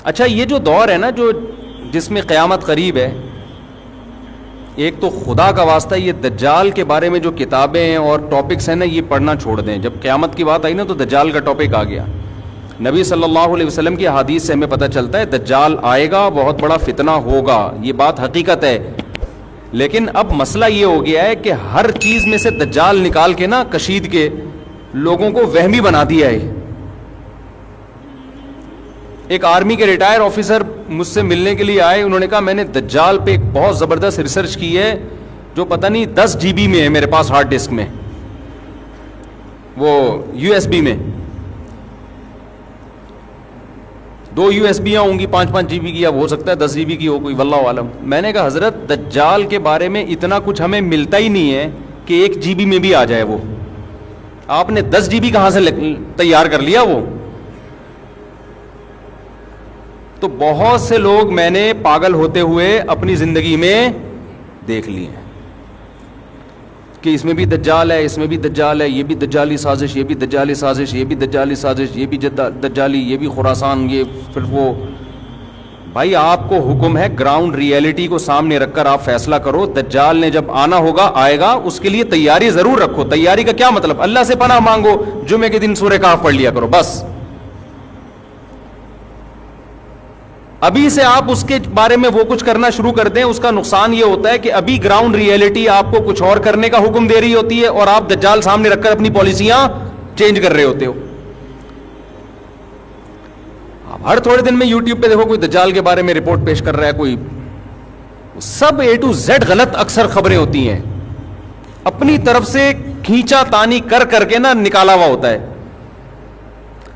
اچھا یہ جو دور ہے نا جو جس میں قیامت قریب ہے، ایک تو خدا کا واسطہ یہ دجال کے بارے میں جو کتابیں ہیں اور ٹاپکس ہیں نا یہ پڑھنا چھوڑ دیں. جب قیامت کی بات آئی نا تو دجال کا ٹاپک آ گیا. نبی صلی اللہ علیہ وسلم کی احادیث سے ہمیں پتہ چلتا ہے دجال آئے گا، بہت بڑا فتنہ ہوگا، یہ بات حقیقت ہے. لیکن اب مسئلہ یہ ہو گیا ہے کہ ہر چیز میں سے دجال نکال کے نا کشید کے لوگوں کو وہمی بنا دیا ہے. ایک آرمی کے ریٹائر آفیسر مجھ سے ملنے کے لیے آئے، انہوں نے کہا میں نے دجال پہ ایک بہت زبردست ریسرچ کی ہے جو پتہ نہیں 10 GB میں ہے میرے پاس ہارڈ ڈسک میں، وہ USB میں 2 USB ہوں گی 5-5 GB کی، اب ہو سکتا ہے 10 GB کی ہو کوئی، واللہ عالم. میں نے کہا حضرت دجال کے بارے میں اتنا کچھ ہمیں ملتا ہی نہیں ہے کہ 1 GB میں بھی آ جائے. وہ آپ نے 10 GB کہاں سے تیار کر لیا وہ؟ تو بہت سے لوگ میں نے پاگل ہوتے ہوئے اپنی زندگی میں دیکھ لیے ہیں کہ اس میں بھی دجال ہے، اس میں بھی دجال ہے، یہ بھی دجالی سازش، یہ بھی دجالی سازش، یہ بھی دجالی سازش، یہ بھی دجالی، یہ بھی خراسان، یہ پھر وہ. بھائی آپ کو حکم ہے گراؤنڈ ریئلٹی کو سامنے رکھ کر آپ فیصلہ کرو. دجال نے جب آنا ہوگا آئے گا، اس کے لیے تیاری ضرور رکھو. تیاری کا کیا مطلب؟ اللہ سے پناہ مانگو، جمعے کے دن سورہ کہف پڑھ لیا کرو بس. ابھی سے آپ اس کے بارے میں وہ کچھ کرنا شروع کر دیں، اس کا نقصان یہ ہوتا ہے کہ ابھی گراؤنڈ ریئلٹی آپ کو کچھ اور کرنے کا حکم دے رہی ہوتی ہے اور آپ دجال سامنے رکھ کر اپنی پالیسیاں چینج کر رہے ہوتے ہو. آپ ہر تھوڑے دن میں یوٹیوب پہ دیکھو کوئی دجال کے بارے میں رپورٹ پیش کر رہا ہے، کوئی سب A to Z غلط اکثر خبریں ہوتی ہیں، اپنی طرف سے کھینچا تانی کر کر کے نا نکالا ہوا ہوتا ہے.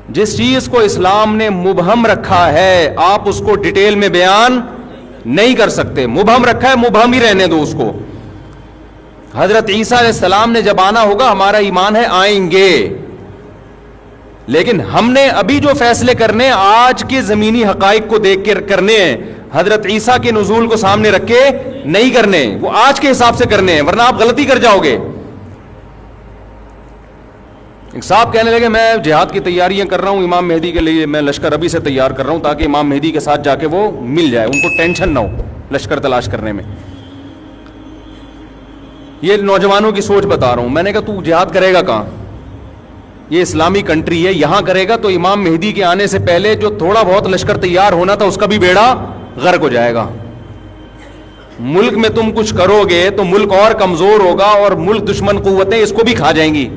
جس چیز کو اسلام نے مبہم رکھا ہے آپ اس کو ڈیٹیل میں بیان نہیں کر سکتے. مبہم رکھا ہے، مبہم ہی رہنے دو اس کو. حضرت عیسیٰ علیہ السلام نے جب آنا ہوگا ہمارا ایمان ہے آئیں گے، لیکن ہم نے ابھی جو فیصلے کرنے آج کے زمینی حقائق کو دیکھ کے کرنے ہیں. حضرت عیسیٰ کے نزول کو سامنے رکھ کے نہیں کرنے، وہ آج کے حساب سے کرنے ہیں، ورنہ آپ غلطی کر جاؤ گے. ایک صاحب کہنے لگے میں جہاد کی تیاریاں کر رہا ہوں امام مہدی کے لیے، میں لشکر ابھی سے تیار کر رہا ہوں تاکہ امام مہدی کے ساتھ جا کے وہ مل جائے، ان کو ٹینشن نہ ہو لشکر تلاش کرنے میں. یہ نوجوانوں کی سوچ بتا رہا ہوں. میں نے کہا تو جہاد کرے گا کہاں؟ یہ اسلامی کنٹری ہے، یہاں کرے گا تو امام مہدی کے آنے سے پہلے جو تھوڑا بہت لشکر تیار ہونا تھا اس کا بھی بیڑا غرق ہو جائے گا. ملک میں تم کچھ کرو گے تو ملک اور کمزور ہوگا اور ملک دشمن قوتیں اس کو بھی کھا جائیں گی.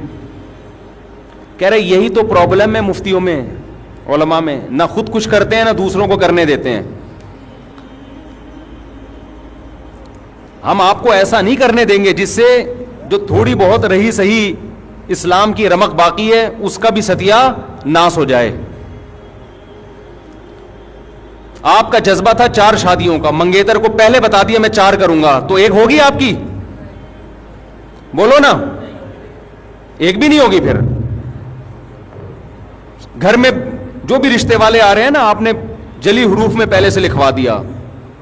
کہہ رہے یہی تو پرابلم ہے مفتیوں میں، علماء میں، نہ خود کچھ کرتے ہیں نہ دوسروں کو کرنے دیتے ہیں. ہم آپ کو ایسا نہیں کرنے دیں گے جس سے جو تھوڑی بہت رہی صحیح اسلام کی رمق باقی ہے اس کا بھی ستیہ ناس ہو جائے. آپ کا جذبہ تھا 4 شادیوں کا، منگیتر کو پہلے بتا دیا میں 4 کروں گا، تو 1 ہوگی آپ کی؟ بولو نا، 1 بھی نہیں ہوگی. پھر گھر میں جو بھی رشتے والے آ رہے ہیں نا آپ نے جلی حروف میں پہلے سے لکھوا دیا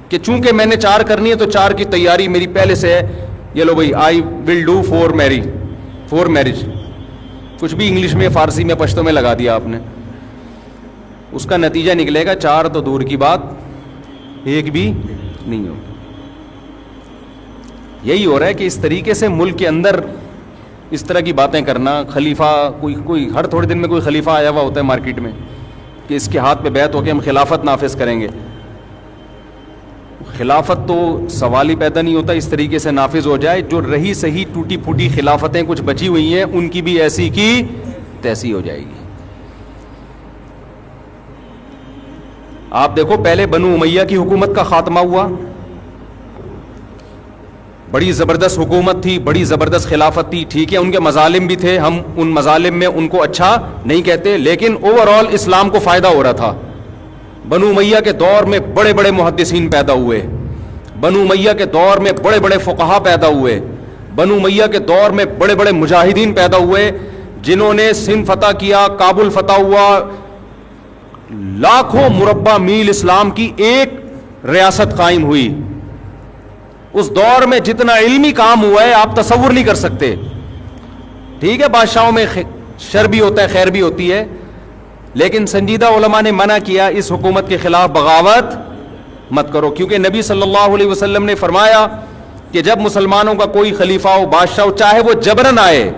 کہ چونکہ میں نے 4 کرنی ہے تو 4 کی تیاری میری پہلے سے ہے. یہ لو بھائی آئی ول ڈو 4 میرج، کچھ بھی انگلش میں فارسی میں پشتو میں لگا دیا آپ نے. اس کا نتیجہ نکلے گا 4 تو دور کی بات 1 بھی نہیں ہوگی. یہی ہو رہا ہے کہ اس طریقے سے ملک کے اندر اس طرح کی باتیں کرنا. خلیفہ کوئی ہر تھوڑے دن میں کوئی خلیفہ آیا ہوا ہوتا ہے مارکیٹ میں کہ اس کے ہاتھ پہ بیعت ہو کے ہم خلافت نافذ کریں گے. خلافت تو سوال ہی پیدا نہیں ہوتا اس طریقے سے نافذ ہو جائے. جو رہی صحیح ٹوٹی پھوٹی خلافتیں کچھ بچی ہوئی ہیں ان کی بھی ایسی کی تیسی ہو جائے گی. آپ دیکھو پہلے بنو امیہ کی حکومت کا خاتمہ ہوا، بڑی زبردست حکومت تھی، بڑی زبردست خلافت تھی. ٹھیک ہے ان کے مظالم بھی تھے، ہم ان مظالم میں ان کو اچھا نہیں کہتے، لیکن اوور آل اسلام کو فائدہ ہو رہا تھا. بنو امیہ کے دور میں بڑے بڑے محدثین پیدا ہوئے، بنو امیہ کے دور میں بڑے بڑے فقہا پیدا ہوئے، بنو امیہ کے دور میں بڑے بڑے مجاہدین پیدا ہوئے جنہوں نے سندھ فتح کیا، کابل فتح ہوا، لاکھوں مربع میل اسلام کی ایک ریاست قائم ہوئی. اس دور میں جتنا علمی کام ہوا ہے آپ تصور نہیں کر سکتے. ٹھیک ہے بادشاہوں میں شر بھی ہوتا ہے خیر بھی ہوتی ہے، لیکن سنجیدہ علماء نے منع کیا اس حکومت کے خلاف بغاوت مت کرو، کیونکہ نبی صلی اللہ علیہ وسلم نے فرمایا کہ جب مسلمانوں کا کوئی خلیفہ ہو، بادشاہ ہو، چاہے وہ جبرن آئے،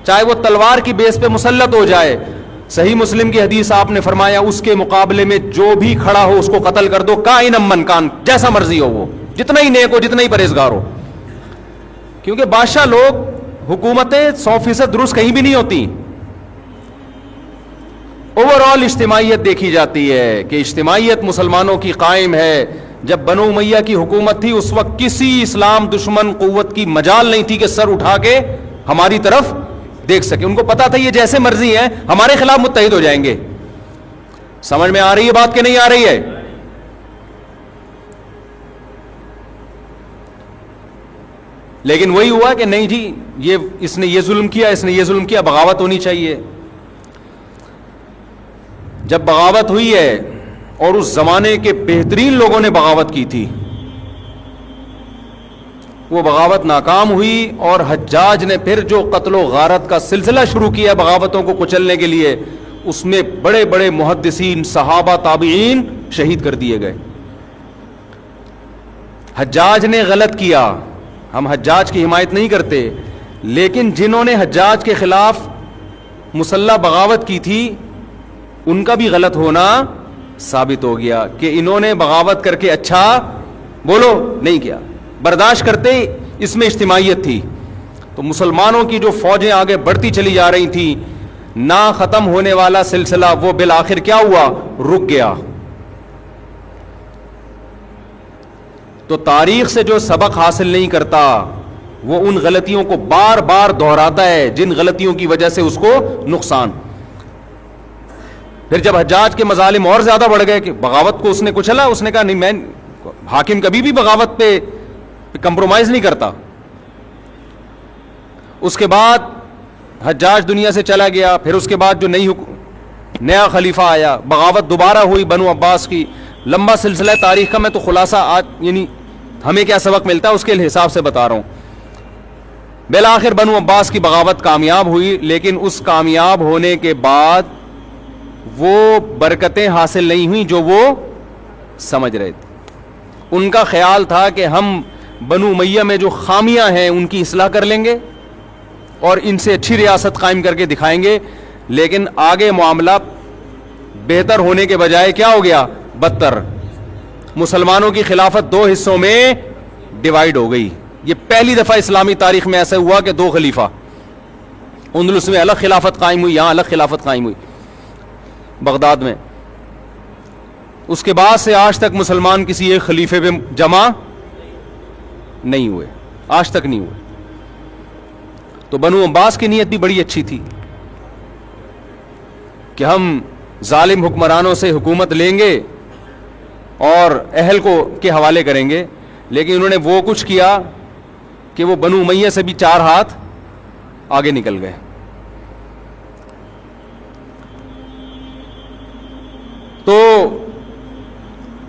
چاہے وہ تلوار کی بیس پہ مسلط ہو جائے، صحیح مسلم کی حدیث آپ نے فرمایا اس کے مقابلے میں جو بھی کھڑا ہو اس کو قتل کر دو، کائن من کان، جیسا مرضی ہو وہ، جتنا ہی نیک ہو، جتنا ہی پرہیزگار ہو. کیونکہ بادشاہ لوگ، حکومتیں 100% درست کہیں بھی نہیں ہوتی. اوور آل اجتماعیت دیکھی جاتی ہے کہ اجتماعیت مسلمانوں کی قائم ہے. جب بنو امیہ کی حکومت تھی اس وقت کسی اسلام دشمن قوت کی مجال نہیں تھی کہ سر اٹھا کے ہماری طرف دیکھ سکے. ان کو پتا تھا یہ جیسے مرضی ہیں ہمارے خلاف متحد ہو جائیں گے. سمجھ میں آ رہی ہے بات کہ نہیں آ رہی ہے؟ لیکن وہی ہوا کہ نہیں جی، اس نے یہ ظلم کیا، اس نے یہ ظلم کیا، بغاوت ہونی چاہیے. جب بغاوت ہوئی ہے اور اس زمانے کے بہترین لوگوں نے بغاوت کی تھی، وہ بغاوت ناکام ہوئی اور حجاج نے پھر جو قتل و غارت کا سلسلہ شروع کیا بغاوتوں کو کچلنے کے لیے، اس میں بڑے بڑے محدثین، صحابہ، تابعین شہید کر دیے گئے. حجاج نے غلط کیا، ہم حجاج کی حمایت نہیں کرتے، لیکن جنہوں نے حجاج کے خلاف مسلح بغاوت کی تھی ان کا بھی غلط ہونا ثابت ہو گیا کہ انہوں نے بغاوت کر کے اچھا بولو نہیں کیا، برداشت کرتے. اس میں اجتماعیت تھی. تو مسلمانوں کی جو فوجیں آگے بڑھتی چلی جا رہی تھیں، نہ ختم ہونے والا سلسلہ وہ بالآخر کیا ہوا؟ رک گیا. تو تاریخ سے جو سبق حاصل نہیں کرتا وہ ان غلطیوں کو بار بار دہراتا ہے جن غلطیوں کی وجہ سے اس کو نقصان. پھر جب حجاج کے مظالم اور زیادہ بڑھ گئے کہ بغاوت کو اس نے کچلا، اس نے کہا نہیں، میں حاکم کبھی بھی بغاوت پہ کمپرومائز نہیں کرتا. اس کے بعد حجاج دنیا سے چلا گیا. پھر اس کے بعد جو نیا خلیفہ آیا، بغاوت دوبارہ ہوئی بنو عباس کی. لمبا سلسلہ تاریخ کا، میں تو خلاصہ آج یعنی ہمیں کیا سبق ملتا ہے اس کے حساب سے بتا رہا ہوں. بالآخر بنو عباس کی بغاوت کامیاب ہوئی، لیکن اس کامیاب ہونے کے بعد وہ برکتیں حاصل نہیں ہوئیں جو وہ سمجھ رہے تھے. ان کا خیال تھا کہ ہم بنو امیہ میں جو خامیاں ہیں ان کی اصلاح کر لیں گے اور ان سے اچھی ریاست قائم کر کے دکھائیں گے. لیکن آگے معاملہ بہتر ہونے کے بجائے کیا ہو گیا؟ بدتر. مسلمانوں کی خلافت دو حصوں میں ڈیوائیڈ ہو گئی. یہ پہلی دفعہ اسلامی تاریخ میں ایسا ہوا کہ دو خلیفہ، اندلس میں الگ خلافت قائم ہوئی، یہاں الگ خلافت قائم ہوئی بغداد میں. اس کے بعد سے آج تک مسلمان کسی ایک خلیفے پہ جمع نہیں ہوئے، آج تک نہیں ہوئے. تو بنو عباس کی نیت بھی بڑی اچھی تھی کہ ہم ظالم حکمرانوں سے حکومت لیں گے اور اہل کو کے حوالے کریں گے، لیکن انہوں نے وہ کچھ کیا کہ وہ بنو امیہ سے بھی 4 ہاتھ آگے نکل گئے. تو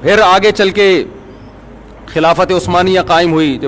پھر آگے چل کے خلافت عثمانیہ قائم ہوئی.